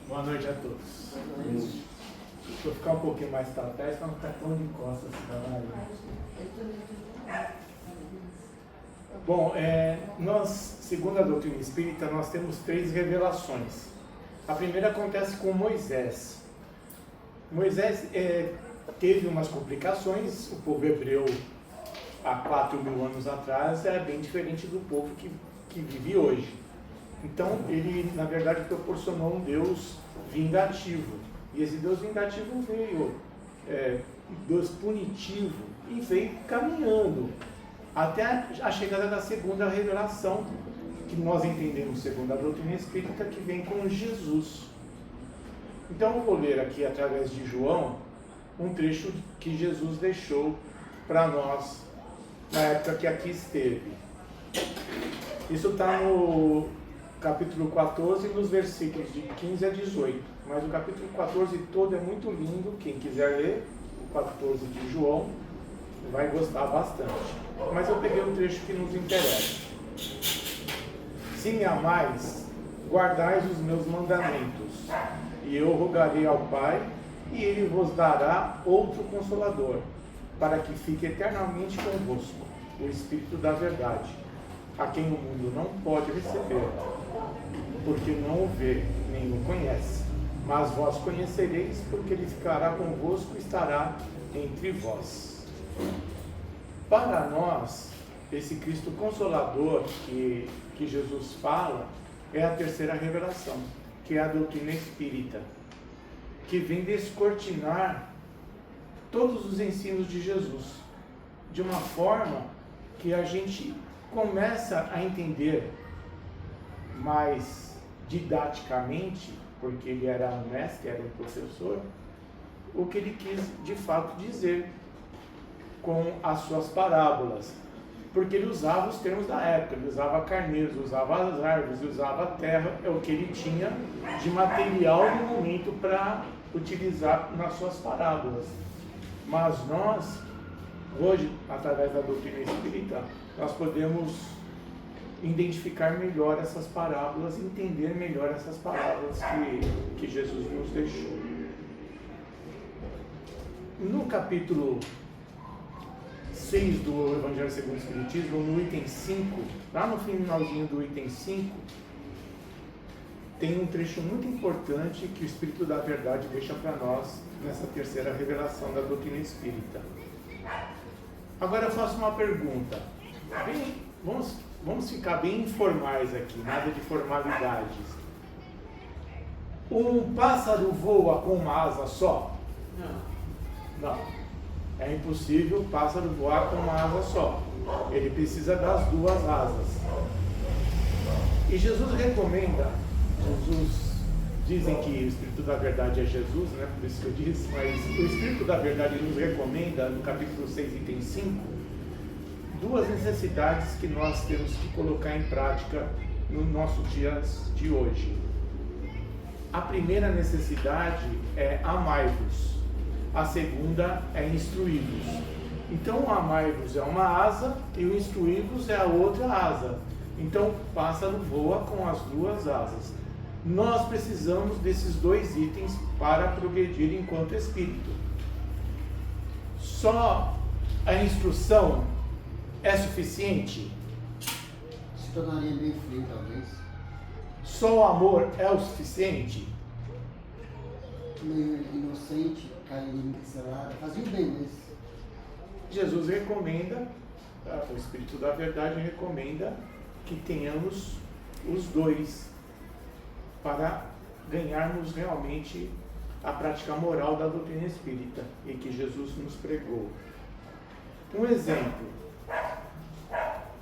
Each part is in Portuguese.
Boa noite a todos. Vou ficar um pouquinho mais para trás para não ficar tão de costas. Bom, nós, segundo a doutrina espírita, nós temos 3 revelações. A primeira acontece com Moisés. Moisés teve umas complicações. O povo hebreu, há 4.000 anos atrás, é bem diferente do povo que vive hoje. Então, ele, na verdade, proporcionou um Deus vingativo. E esse Deus vingativo veio, Deus punitivo, e veio caminhando até a chegada da segunda revelação, que nós entendemos segundo a doutrina espírita, que vem com Jesus. Então, eu vou ler aqui, através de João, um trecho que Jesus deixou para nós na época que aqui esteve. Isso está no capítulo 14, nos versículos de 15 a 18. Mas o capítulo 14 todo é muito lindo. Quem quiser ler o 14 de João vai gostar bastante. Mas eu peguei um trecho que nos interessa. Se me amais, guardais os meus mandamentos, e eu rogarei ao Pai, e Ele vos dará outro Consolador, para que fique eternamente convosco, o Espírito da Verdade, a quem o mundo não pode receber, porque não o vê, nem o conhece. Mas vós conhecereis, porque Ele ficará convosco e estará entre vós. Para nós, esse Cristo Consolador que Jesus fala, é a terceira revelação, que é a doutrina espírita, que vem descortinar todos os ensinos de Jesus, de uma forma que a gente começa a entender mais didaticamente, porque ele era um mestre, era um professor, o que ele quis de fato dizer com as suas parábolas, porque ele usava os termos da época, ele usava carneiros, usava as árvores, usava a terra, é o que ele tinha de material no momento para utilizar nas suas parábolas. Mas nós, hoje, através da doutrina espírita, nós podemos identificar melhor essas parábolas, entender melhor essas parábolas que Jesus nos deixou. No capítulo 6 do Evangelho segundo o Espiritismo, no item 5, lá no finalzinho do item 5, tem um trecho muito importante que o Espírito da Verdade deixa para nós nessa terceira revelação da doutrina espírita. Agora eu faço uma pergunta. Vamos ficar bem informais aqui, nada de formalidades. Um pássaro voa com uma asa só? Não. É impossível o pássaro voar com uma asa só. Ele precisa das 2 asas. E Jesus recomenda, dizem que o Espírito da Verdade é Jesus, né? Por isso que eu disse, mas o Espírito da Verdade nos recomenda, no capítulo 6, item 5, 2 necessidades que nós temos que colocar em prática nos nossos dias de hoje. A primeira necessidade é amai-vos. A segunda é instruí-vos. Então o amai-vos é uma asa e o instruí-vos é a outra asa. Então o pássaro voa com as 2 asas. Nós precisamos desses 2 itens para progredir enquanto espírito. Só a instrução é suficiente? Se tornaria bem frio, talvez. Só o amor é o suficiente? Meio inocente, carinho encarcerado, fazia o bem mesmo. Jesus recomenda, o Espírito da Verdade recomenda que tenhamos os 2 para ganharmos realmente a prática moral da doutrina espírita e que Jesus nos pregou. Um exemplo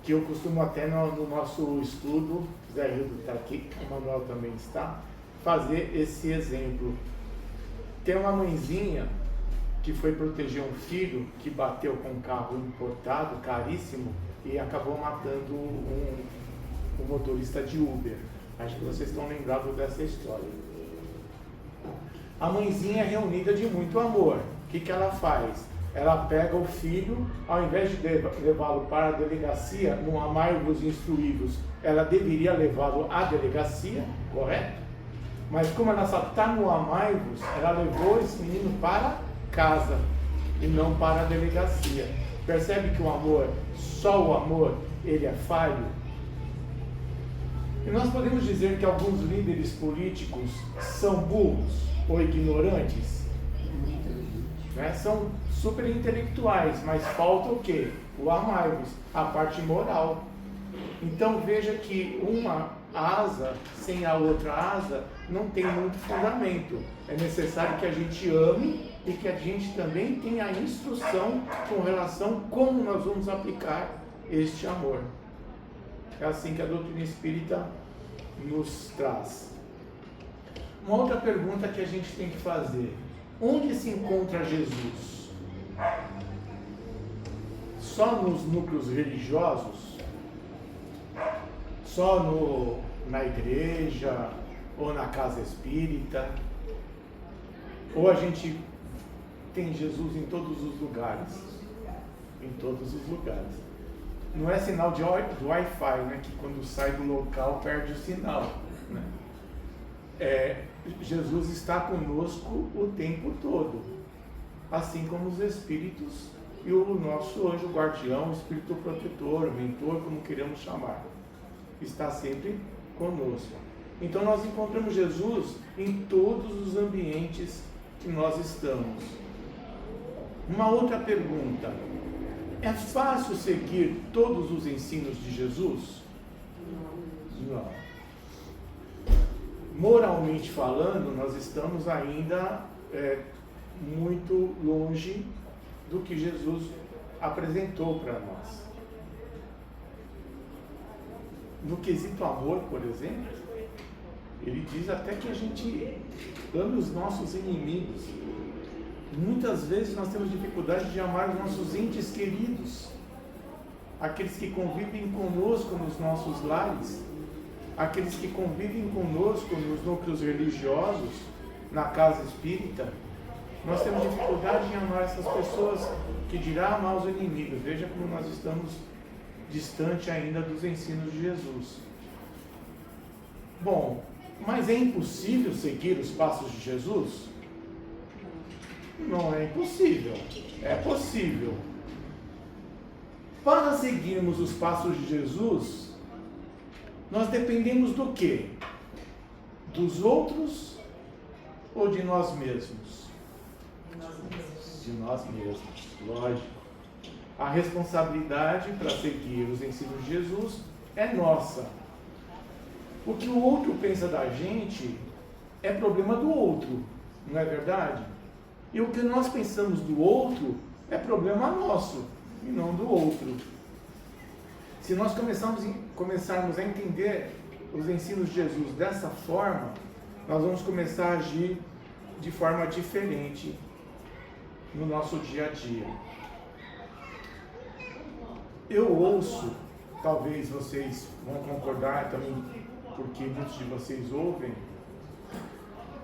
que eu costumo até no nosso estudo, Zé Hildo está aqui, o Manuel também está, fazer esse exemplo. Tem uma mãezinha que foi proteger um filho que bateu com um carro importado, caríssimo, e acabou matando um motorista de Uber. Acho que vocês estão lembrados dessa história. A mãezinha é reunida de muito amor. O que ela faz? Ela pega o filho, ao invés de levá-lo para a delegacia, no amai-vos e instruí-vos, ela deveria levá-lo à delegacia, correto? Mas como ela só está no amai-vos, ela levou esse menino para casa e não para a delegacia. Percebe que o amor, só o amor, ele é falho? E nós podemos dizer que alguns líderes políticos são burros ou ignorantes? Né? São super intelectuais, mas falta o quê? O amai-vos, a parte moral. Então veja que uma asa sem a outra asa não tem muito fundamento. É necessário que a gente ame e que a gente também tenha a instrução com relação a como nós vamos aplicar este amor. É assim que a doutrina espírita nos traz. Uma outra pergunta que a gente tem que fazer: onde se encontra Jesus? Só nos núcleos religiosos? Só na igreja ou na casa espírita? Ou a gente tem Jesus em todos os lugares? Em todos os lugares. Não é sinal de Wi-Fi, né? Que quando sai do local perde o sinal, né? Jesus está conosco o tempo todo, assim como os espíritos e o nosso anjo guardião, o espírito protetor, mentor, como queremos chamar, está sempre conosco. Então nós encontramos Jesus em todos os ambientes que nós estamos. Uma outra pergunta: é fácil seguir todos os ensinos de Jesus? Não. Moralmente falando, nós estamos ainda muito longe do que Jesus apresentou para nós. No quesito amor, por exemplo, ele diz até que a gente ame os nossos inimigos. Muitas vezes nós temos dificuldade de amar os nossos entes queridos, aqueles que convivem conosco nos nossos lares, aqueles que convivem conosco nos núcleos religiosos, na casa espírita. Nós temos dificuldade em amar essas pessoas, que dirá amar os inimigos. Veja como nós estamos distante ainda dos ensinos de Jesus. Bom, mas é impossível seguir os passos de Jesus? Não é impossível, é possível. Para seguirmos os passos de Jesus, nós dependemos do quê? Dos outros ou de nós mesmos? De nós mesmos, lógico. A responsabilidade para seguir os ensinos de Jesus é nossa. O que o outro pensa da gente é problema do outro, não é verdade? E o que nós pensamos do outro é problema nosso e não do outro. Se nós começarmos a entender os ensinos de Jesus dessa forma, nós vamos começar a agir de forma diferente no nosso dia a dia. Eu ouço, talvez vocês vão concordar também, porque muitos de vocês ouvem,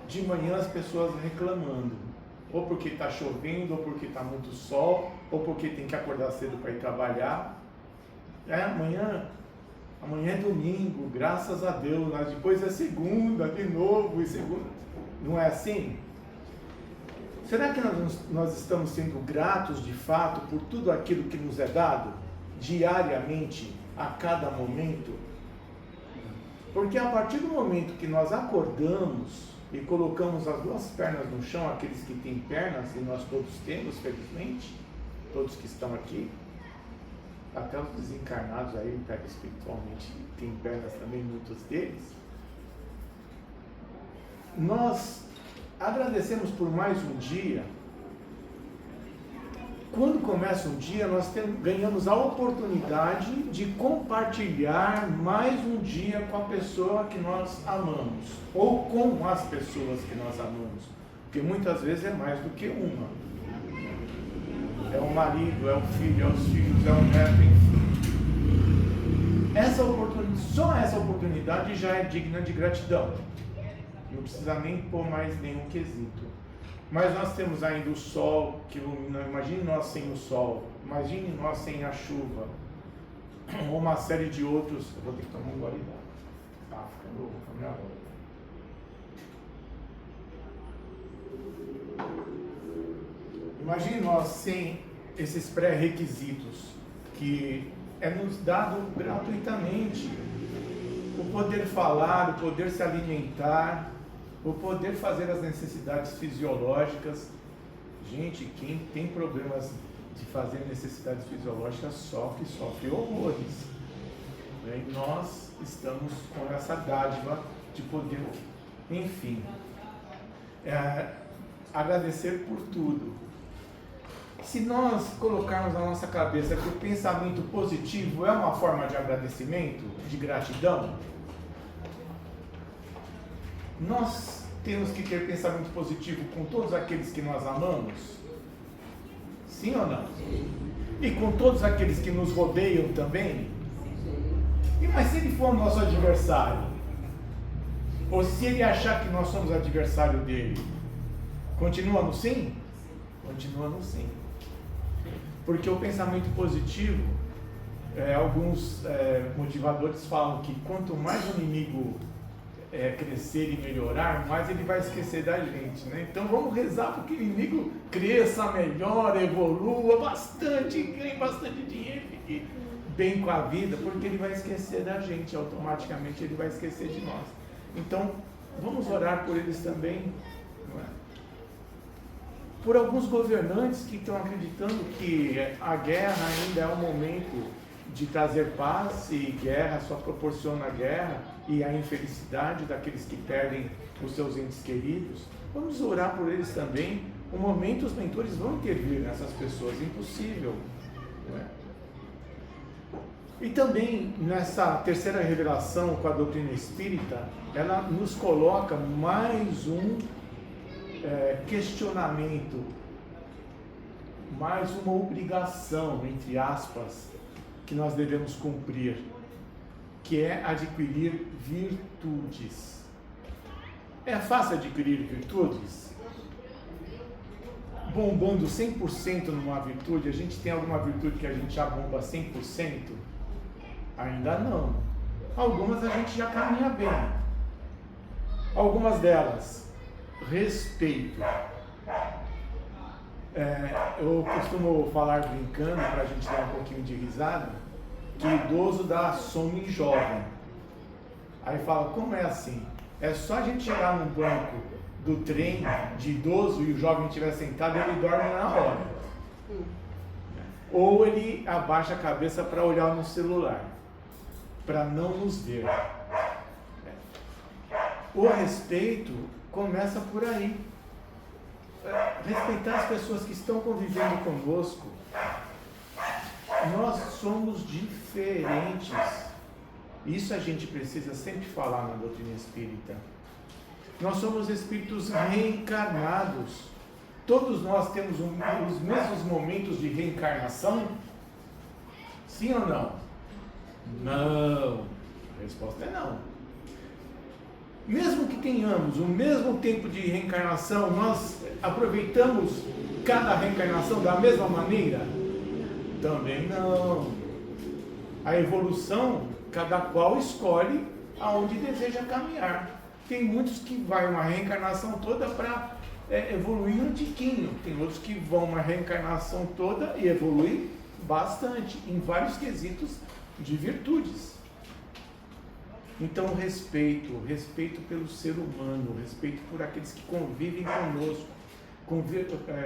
de manhã as pessoas reclamando, ou porque está chovendo, ou porque está muito sol, ou porque tem que acordar cedo para ir trabalhar. Amanhã é domingo, graças a Deus, mas depois é segunda, de novo, e segunda. Não é assim? Será que nós estamos sendo gratos de fato por tudo aquilo que nos é dado, diariamente, a cada momento? Porque a partir do momento que nós acordamos e colocamos as duas pernas no chão, aqueles que têm pernas, e nós todos temos, felizmente, todos que estão aqui, até os desencarnados aí, espiritualmente, têm pernas também, muitos deles. Nós agradecemos por mais um dia. Quando começa um dia, nós ganhamos a oportunidade de compartilhar mais um dia com a pessoa que nós amamos, ou com as pessoas que nós amamos, porque muitas vezes é mais do que uma. É o marido, é o filho, é os filhos, é o neto, enfim. Só essa oportunidade já é digna de gratidão. Não precisa nem pôr mais nenhum quesito. Mas nós temos ainda o sol que ilumina. Imagine nós sem o sol, imagine nós sem a chuva, ou uma série de outros. Eu vou ter que tomar um gole d'água. Ficando minha hora. Imagine nós sem esses pré-requisitos que é nos dado gratuitamente. O poder falar, o poder se alimentar, o poder fazer as necessidades fisiológicas. Gente, quem tem problemas de fazer necessidades fisiológicas sofre horrores. E nós estamos com essa dádiva de poder, enfim, agradecer por tudo. Se nós colocarmos na nossa cabeça que o pensamento positivo é uma forma de agradecimento, de gratidão, nós temos que ter pensamento positivo com todos aqueles que nós amamos? Sim ou não? E com todos aqueles que nos rodeiam também? Mas se ele for nosso adversário? Ou se ele achar que nós somos adversário dele? Continua no sim? Continua no sim. Porque o pensamento positivo, alguns motivadores falam que quanto mais o inimigo crescer e melhorar, mais ele vai esquecer da gente, né? Então vamos rezar para que o inimigo cresça, melhore, evolua bastante, ganhe bastante dinheiro, fique bem com a vida, porque ele vai esquecer da gente, automaticamente ele vai esquecer de nós. Então vamos orar por eles também, não é? Por alguns governantes que estão acreditando que a guerra ainda é um momento de trazer paz, e guerra só proporciona guerra e a infelicidade daqueles que perdem os seus entes queridos. Vamos orar por eles também. Um momento os mentores vão intervir nessas pessoas, impossível, não é? E também nessa terceira revelação com a doutrina espírita, ela nos coloca mais um questionamento, mais uma obrigação, entre aspas, que nós devemos cumprir, que é adquirir virtudes. É fácil adquirir virtudes? Bombando 100% numa virtude, a gente tem alguma virtude que a gente já bomba 100%? Ainda não. Algumas a gente já caminha bem. Algumas delas, respeito. Eu costumo falar brincando, para a gente dar um pouquinho de risada, que idoso dá sono em jovem. Aí fala, como é assim? É só a gente chegar num banco do trem de idoso e o jovem estiver sentado, ele dorme na hora. Ou ele abaixa a cabeça para olhar no celular, para não nos ver. O respeito começa por aí. Respeitar as pessoas que estão convivendo conosco. Nós somos diferentes. Isso a gente precisa sempre falar na doutrina espírita. Nós somos espíritos reencarnados. Todos nós temos os mesmos momentos de reencarnação? Sim ou não? Não. A resposta é não. Mesmo que tenhamos o mesmo tempo de reencarnação, nós aproveitamos cada reencarnação da mesma maneira? Também não. A evolução, cada qual escolhe aonde deseja caminhar. Tem muitos que vai uma reencarnação toda para evoluir um tiquinho. Tem outros que vão uma reencarnação toda e evoluir bastante, em vários quesitos de virtudes. Então, respeito pelo ser humano, respeito por aqueles que convivem conosco,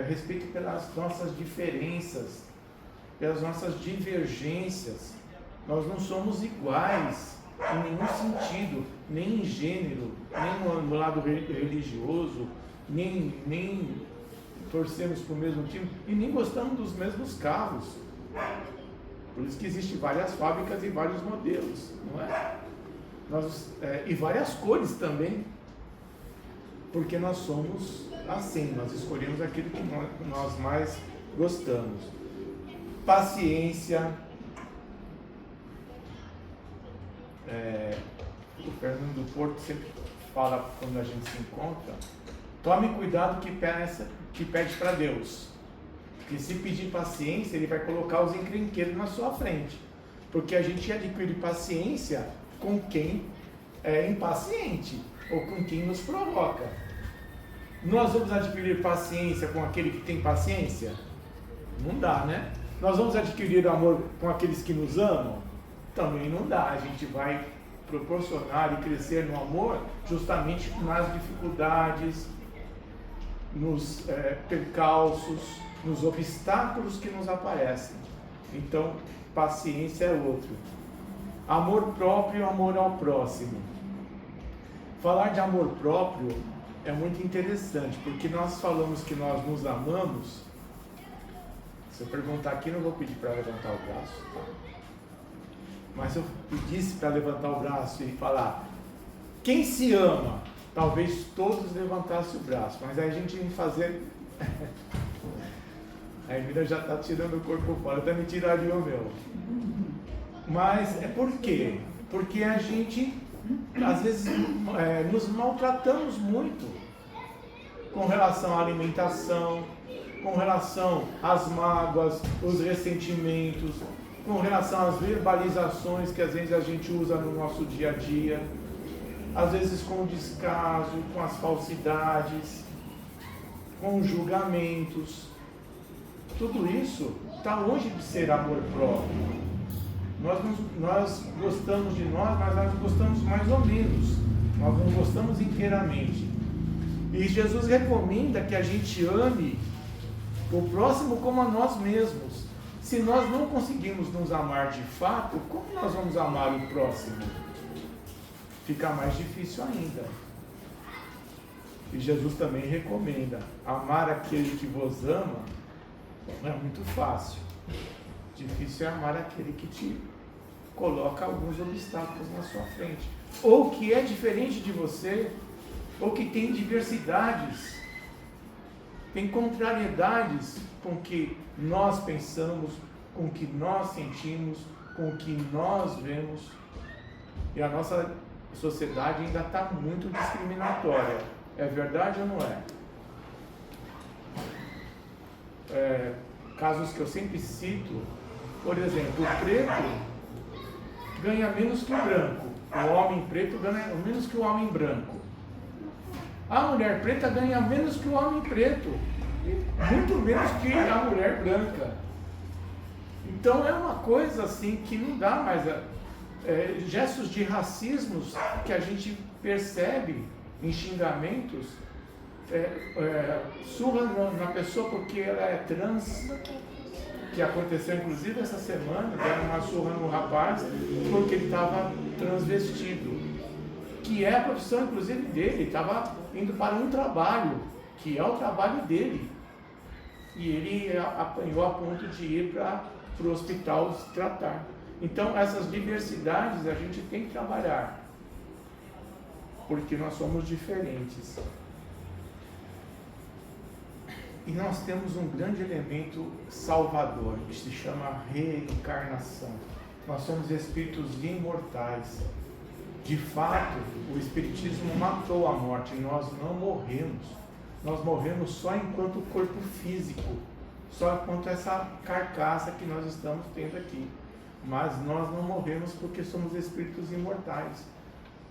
respeito pelas nossas diferenças, pelas nossas divergências. Nós não somos iguais em nenhum sentido, nem em gênero, nem no lado religioso, nem torcemos para o mesmo time e nem gostamos dos mesmos carros. Por isso que existem várias fábricas e vários modelos, não é? E várias cores também, porque nós somos assim, nós escolhemos aquilo que nós mais gostamos. Paciência. O Fernando do Porto sempre fala quando a gente se encontra, tome cuidado que pede para Deus, porque se pedir paciência, ele vai colocar os encrenqueiros na sua frente, porque a gente adquire paciência com quem é impaciente ou com quem nos provoca. Nós vamos adquirir paciência com aquele que tem paciência? Não dá, né? Nós vamos adquirir amor com aqueles que nos amam? Também não dá. A gente vai proporcionar e crescer no amor justamente nas dificuldades, nos percalços, nos obstáculos que nos aparecem. Então, paciência é outro. Amor próprio, amor ao próximo. Falar de amor próprio é muito interessante, porque nós falamos que nós nos amamos. Se eu perguntar aqui, não vou pedir para levantar o braço, tá? Mas se eu pedisse para levantar o braço e falar, quem se ama? Talvez todos levantassem o braço, mas aí a gente ia fazer... A Emília já está tirando o corpo fora, até me tiraria o meu. Mas é por quê? Porque a gente, às vezes, nos maltratamos muito com relação à alimentação, com relação às mágoas, os ressentimentos, com relação às verbalizações que às vezes a gente usa no nosso dia a dia, às vezes com o descaso, com as falsidades, com os julgamentos. Tudo isso está longe de ser amor próprio. Nós gostamos de nós, mas nós gostamos mais ou menos. Nós não gostamos inteiramente. E Jesus recomenda que a gente ame o próximo como a nós mesmos. Se nós não conseguimos nos amar de fato, como nós vamos amar o próximo? Fica mais difícil ainda. E Jesus também recomenda: amar aquele que vos ama não é muito fácil. Difícil é amar aquele que te coloca alguns obstáculos na sua frente, ou que é diferente de você, ou que tem diversidades, tem contrariedades com o que nós pensamos, com o que nós sentimos, com o que nós vemos. E a nossa sociedade ainda está muito discriminatória. É verdade ou não é? Casos que eu sempre cito, por exemplo, o preto ganha menos que o branco, o homem preto ganha menos que o homem branco, a mulher preta ganha menos que o homem preto, muito menos que a mulher branca. Então é uma coisa assim que não dá mais. Gestos de racismos que a gente percebe em xingamentos, surra na pessoa porque ela é trans, que aconteceu inclusive essa semana, deram uma surra no rapaz porque ele estava transvestido, que é a profissão inclusive dele, estava indo para um trabalho, que é o trabalho dele, e ele apanhou a ponto de ir para o hospital se tratar. Então essas diversidades a gente tem que trabalhar, porque nós somos diferentes. E nós temos um grande elemento salvador, que se chama reencarnação. Nós somos espíritos imortais. De fato, o Espiritismo matou a morte, nós não morremos. Nós morremos só enquanto corpo físico, só enquanto essa carcaça que nós estamos tendo aqui. Mas nós não morremos porque somos espíritos imortais.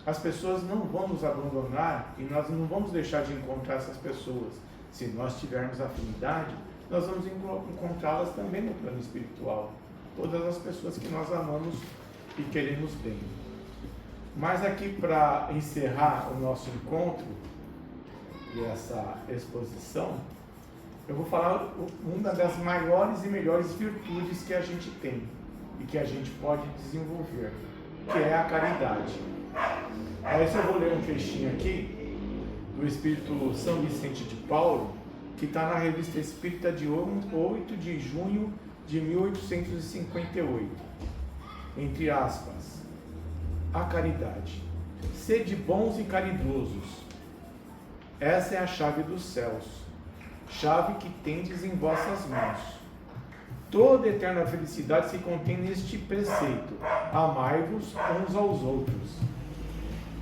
As pessoas não vão nos abandonar e nós não vamos deixar de encontrar essas pessoas. Se nós tivermos afinidade, nós vamos encontrá-las também no plano espiritual. Todas as pessoas que nós amamos e queremos bem. Mas aqui, para encerrar o nosso encontro e essa exposição, eu vou falar uma das maiores e melhores virtudes que a gente tem e que a gente pode desenvolver, que é a caridade. Aí eu vou ler um trechinho aqui do Espírito São Vicente de Paulo, que está na Revista Espírita de 8 de junho de 1858. Entre aspas, a caridade. Sede bons e caridosos. Essa é a chave dos céus, chave que tendes em vossas mãos. Toda eterna felicidade se contém neste preceito: amai-vos uns aos outros.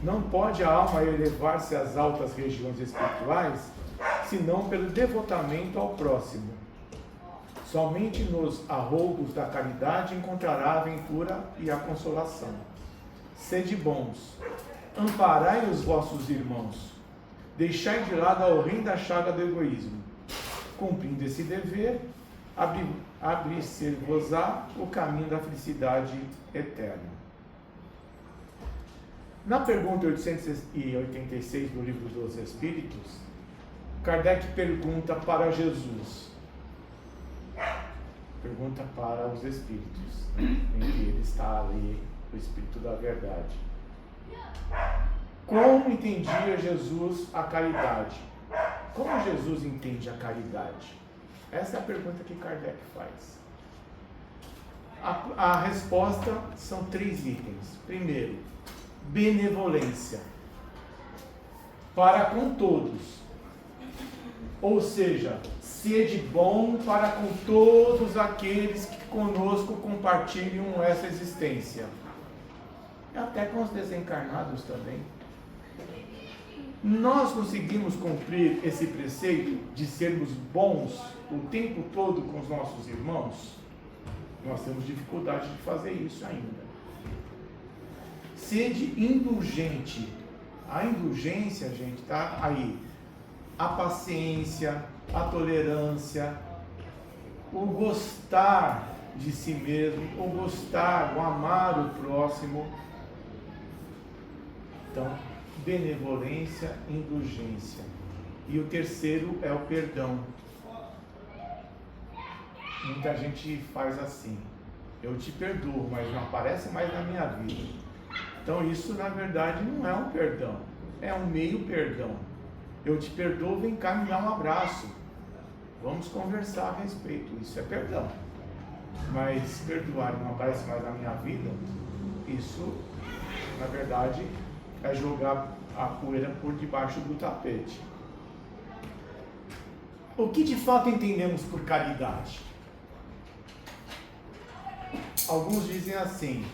Não pode a alma elevar-se às altas regiões espirituais, senão pelo devotamento ao próximo. Somente nos arroubos da caridade encontrará a aventura e a consolação. Sede bons, amparai os vossos irmãos. deixai de lado a horrenda chaga do egoísmo. Cumprindo esse dever, abrir-se-vos-á o caminho da felicidade eterna. Na pergunta 886 do Livro dos Espíritos, Kardec pergunta para Jesus, pergunta para os Espíritos, em que ele está ali, o Espírito da Verdade. Como entendia Jesus a caridade? Como Jesus entende a caridade? Essa é a pergunta que Kardec faz. A resposta são 3 itens. Primeiro, benevolência para com todos, ou seja, sede bom para com todos aqueles que conosco compartilham essa existência, e até com os desencarnados também. Nós conseguimos cumprir esse preceito de sermos bons o tempo todo com os nossos irmãos? Nós temos dificuldade de fazer isso ainda. Sede indulgente. A indulgência, gente, está aí. A paciência, a tolerância, o gostar de si mesmo, o gostar, o amar o próximo. Então, benevolência, indulgência. E o terceiro é o perdão. Muita gente faz assim: eu te perdoo, mas não aparece mais na minha vida. Então isso na verdade não é um perdão, é um meio perdão. Eu te perdoo, vem cá me dar um abraço, vamos conversar a respeito. Isso é perdão. Mas perdoar e não aparece mais na minha vida, isso na verdade é jogar a poeira por debaixo do tapete. O que de fato entendemos por caridade? Alguns dizem assim: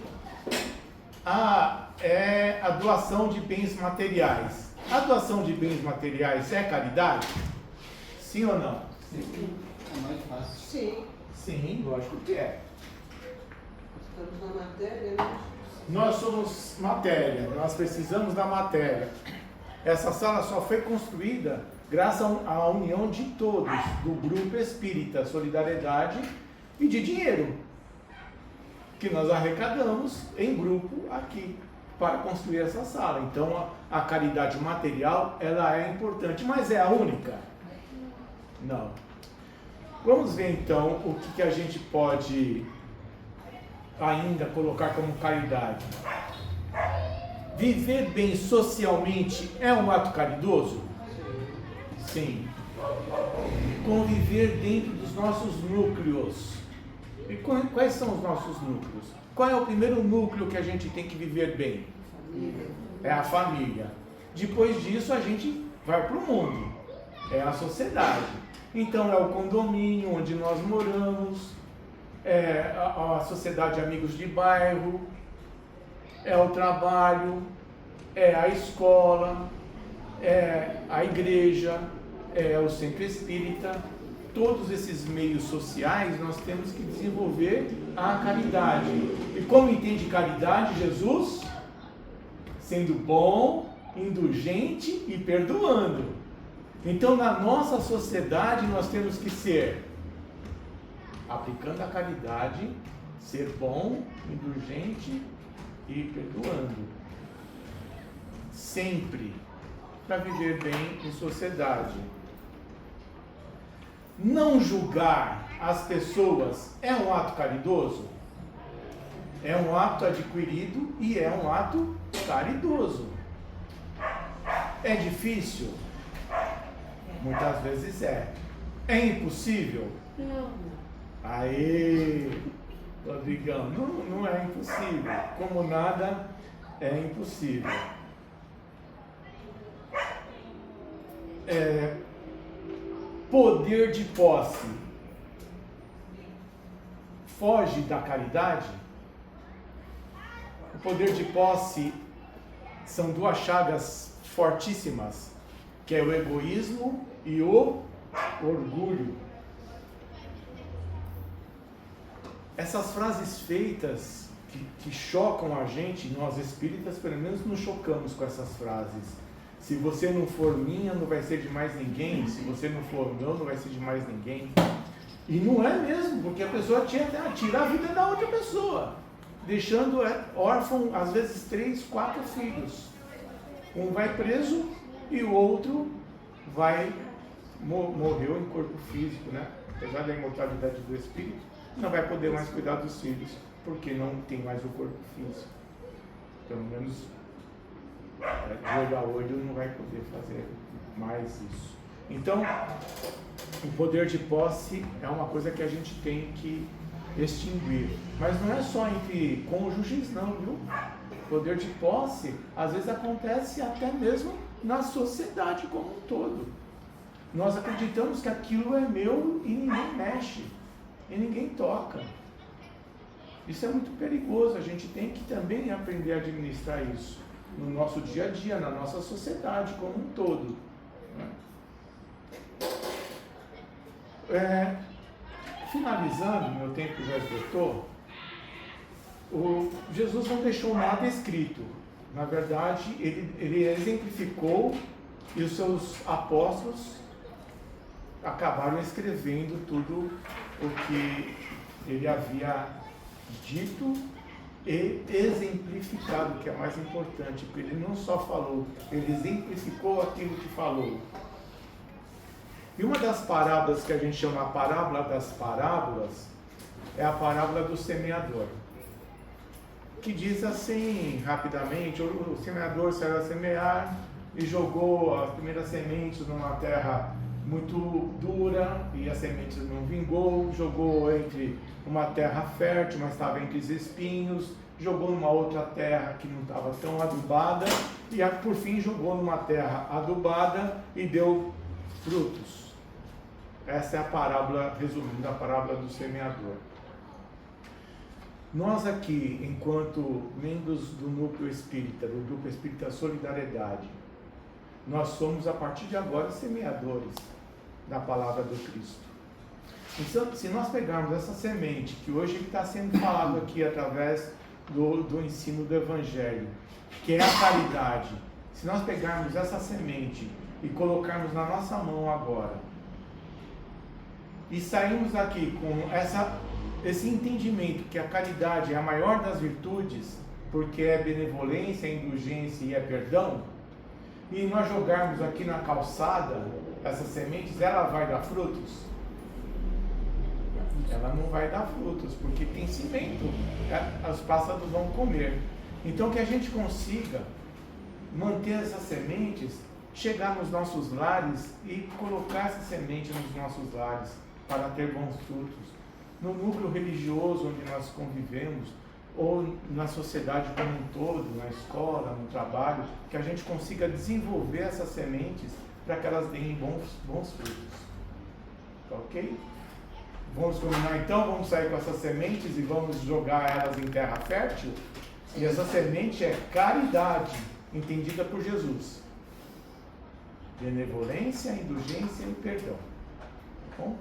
é a doação de bens materiais. A doação de bens materiais é caridade? Sim ou não? Sim. É mais fácil. Sim. Sim, lógico que é. Estamos na matéria, né? Nós somos matéria, nós precisamos da matéria. Essa sala só foi construída graças à união de todos, do grupo espírita Solidariedade e de dinheiro, que nós arrecadamos em grupo aqui para construir essa sala. Então a caridade material, ela é importante, mas é a única? Não. Vamos ver então o que a gente pode ainda colocar como caridade. Viver bem socialmente é um ato caridoso? Sim. Conviver dentro dos nossos núcleos. E quais são os nossos núcleos? Qual é o primeiro núcleo que a gente tem que viver bem? É a família. Depois disso a gente vai para o mundo. É a sociedade. Então é o condomínio onde nós moramos, é a sociedade de amigos de bairro, é o trabalho, é a escola, é a igreja, é o centro espírita. Todos esses meios sociais nós temos que desenvolver a caridade. E como entende caridade Jesus? Sendo bom, indulgente e perdoando. Então na nossa sociedade nós temos que ser, aplicando a caridade, ser bom, indulgente e perdoando. Sempre, para viver bem em sociedade. Não julgar as pessoas é um ato caridoso? É um ato adquirido e é um ato caridoso. É difícil? Muitas vezes é. É impossível? Não. Aê, Rodrigão, não é impossível. Como nada é impossível. Poder de posse foge da caridade? O poder de posse são duas chagas fortíssimas, que é o egoísmo e o orgulho. Essas frases feitas que chocam a gente, nós espíritas pelo menos nos chocamos com essas frases. Se você não for minha, não vai ser de mais ninguém. Se você não for meu, não vai ser de mais ninguém. E não é mesmo, porque a pessoa tira a vida da outra pessoa, deixando órfão, às vezes 3, 4 filhos. Um vai preso e o outro morreu em corpo físico, né? Apesar da imortalidade do espírito, não vai poder mais cuidar dos filhos, porque não tem mais o corpo físico. Pelo menos de olho a olho não vai poder fazer mais isso. Então, o poder de posse é uma coisa que a gente tem que extinguir. Mas não é só entre cônjuges não, viu? O poder de posse, às vezes acontece até mesmo na sociedade como um todo. Nós acreditamos que aquilo é meu e ninguém mexe, e ninguém toca. Isso é muito perigoso, a gente tem que também aprender a administrar isso no nosso dia a dia, na nossa sociedade como um todo. Finalizando, meu tempo já esgotou, Jesus não deixou nada escrito. Na verdade, ele exemplificou e os seus apóstolos acabaram escrevendo tudo o que ele havia dito e exemplificado, que é mais importante, porque ele não só falou, ele exemplificou aquilo que falou. E uma das parábolas que a gente chama a parábola das parábolas é a parábola do semeador, que diz assim, rapidamente, o semeador saiu a semear e jogou as primeiras sementes numa terra muito dura e a semente não vingou, jogou entre uma terra fértil, mas estava entre os espinhos, jogou numa outra terra que não estava tão adubada e por fim jogou numa terra adubada e deu frutos. Essa é a parábola, resumindo, a parábola do semeador. Nós aqui, enquanto membros do Núcleo Espírita, do Grupo Espírita Solidariedade, nós somos a partir de agora semeadores da palavra do Cristo. Então, se nós pegarmos essa semente, que hoje está sendo falado aqui através do ensino do Evangelho, que é a caridade, se nós pegarmos essa semente e colocarmos na nossa mão agora, e sairmos aqui com esse entendimento que a caridade é a maior das virtudes, porque é benevolência, é indulgência e é perdão, e nós jogarmos aqui na calçada essas sementes, ela vai dar frutos? Ela não vai dar frutos, porque tem cimento, os pássaros vão comer. Então que a gente consiga manter essas sementes, chegar nos nossos lares e colocar essa semente nos nossos lares, para ter bons frutos. No núcleo religioso onde nós convivemos, ou na sociedade como um todo, na escola, no trabalho, que a gente consiga desenvolver essas sementes para que elas deem bons frutos. Tá ok? Vamos combinar então? Vamos sair com essas sementes e vamos jogar elas em terra fértil? E essa semente é caridade, entendida por Jesus. Benevolência, indulgência e perdão. Tá bom?